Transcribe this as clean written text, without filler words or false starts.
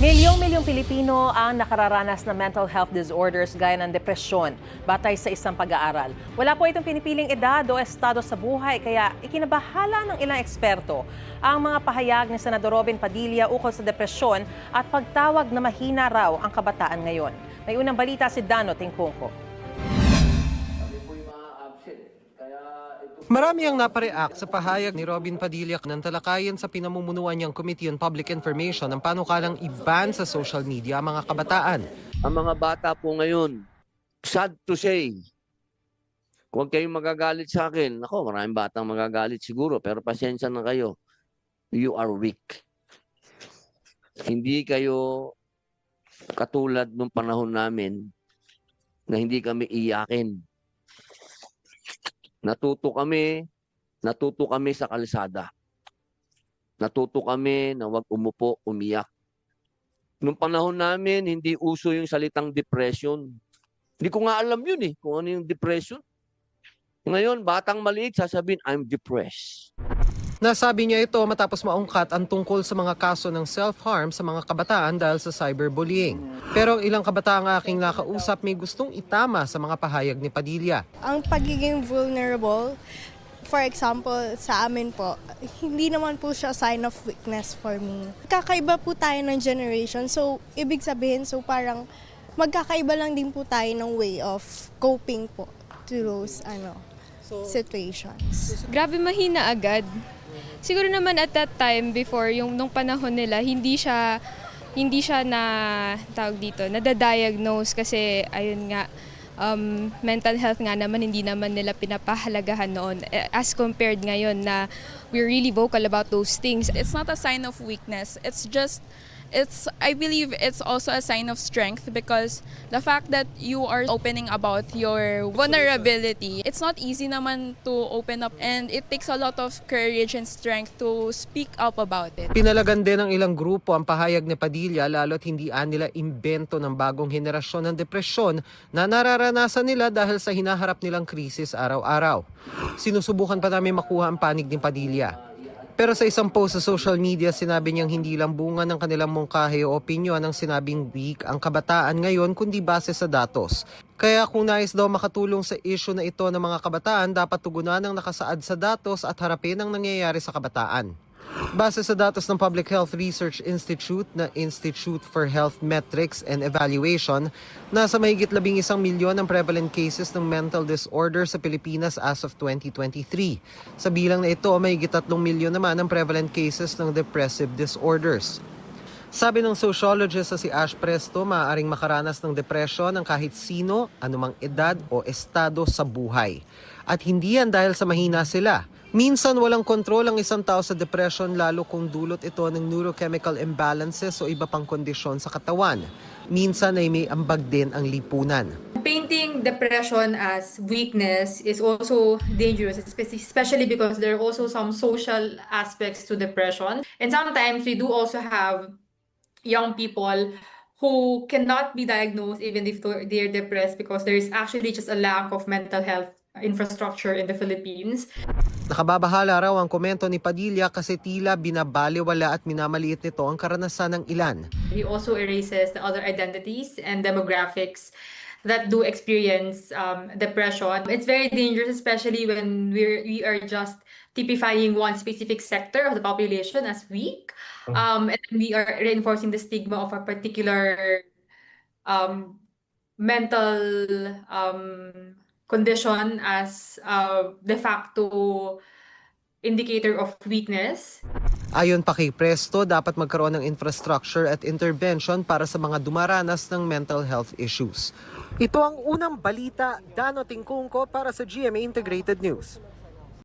Milyong-milyong Pilipino ang nakararanas ng mental health disorders gaya ng depresyon, batay sa isang pag-aaral. Wala po itong pinipiling edad o estado sa buhay, kaya ikinabahala ng ilang eksperto ang mga pahayag ni Senador Robin Padilla ukol sa depresyon at pagtawag na mahina raw ang kabataan ngayon. May unang balita si Dano Tingkungko. Marami ang napareact sa pahayag ni Robin Padilla ng talakayan sa pinamumunuan niyang Committee on Public Information ang panukalang i-ban sa social media ang mga kabataan. Ang mga bata po ngayon, sad to say, huwag kayong magagalit sa akin. Ako, maraming batang magagalit siguro, pero pasensya na kayo. You are weak. Hindi kayo katulad nung panahon namin na hindi kami iyakin. Natuto kami sa kalsada. Natuto kami na wag umupo, umiyak. Nung panahon namin, hindi uso yung salitang depression. Hindi ko nga alam yun kung ano yung depression. Ngayon, batang maliit, sasabihin, I'm depressed. Nasabi niya ito matapos maungkat ang tungkol sa mga kaso ng self-harm sa mga kabataan dahil sa cyberbullying. Pero ang ilang kabataang aking nakausap may gustong itama sa mga pahayag ni Padilla. Ang pagiging vulnerable, for example, sa amin po, hindi naman po siya sign of weakness for me. Kakaiba po tayo ng generation, so ibig sabihin, so parang magkakaiba lang din po tayo ng way of coping po to those situations. Grabe mahina agad. Siguro naman at that time before nung panahon nila hindi siya na tawag dito nadadiagnose kasi ayun nga mental health nga naman hindi naman nila pinapahalagahan noon as compared ngayon na we're really vocal about those things. It's not a sign of weakness. I believe it's also a sign of strength because the fact that you are opening about your vulnerability, it's not easy naman to open up and it takes a lot of courage and strength to speak up about it. Pinalagan din ng ilang grupo ang pahayag ni Padilla lalo't hindi nila imbento ng bagong henerasyon ng depresyon na nararanasan nila dahil sa hinaharap nilang krisis araw-araw. Sinusubukan pa namin makuha ang panig ni Padilla. Pero sa isang post sa social media, sinabi niyang hindi lang bunga ng kanilang mungkahi o opinyon ang sinabing weak ang kabataan ngayon kundi base sa datos. Kaya kung nais daw makatulong sa issue na ito ng mga kabataan, dapat tugunan ang nakasaad sa datos at harapin ang nangyayari sa kabataan. Base sa datos ng Public Health Research Institute na Institute for Health Metrics and Evaluation, nasa mahigit 11 milyon ang prevalent cases ng mental disorder sa Pilipinas as of 2023. Sa bilang na ito, mahigit 3 milyon naman ang prevalent cases ng depressive disorders. Sabi ng sociologist na si Ash Presto, maaaring makaranas ng depression ng kahit sino, anumang edad o estado sa buhay. At hindi yan dahil sa mahina sila. Minsan walang kontrol ang isang tao sa depression lalo kung dulot ito ng neurochemical imbalances o iba pang kondisyon sa katawan. Minsan ay may ambag din ang lipunan. Painting depression as weakness is also dangerous, especially because there are also some social aspects to depression. And sometimes we do also have young people who cannot be diagnosed even if they're depressed because there is actually just a lack of mental health infrastructure in the Philippines. Nakababahala raw ang komento ni Padilla kasi tila binabaliwala at minamaliit nito ang karanasan ng ilan. He also erases the other identities and demographics that do experience depression. It's very dangerous, especially when we are just typifying one specific sector of the population as weak, and we are reinforcing the stigma of a particular mental condition as de facto indicator of weakness. Ayon pa kay Presto, dapat magkaroon ng infrastructure at intervention para sa mga dumaranas ng mental health issues. Ito ang unang balita, Dano Tingkungko para sa GMA Integrated News.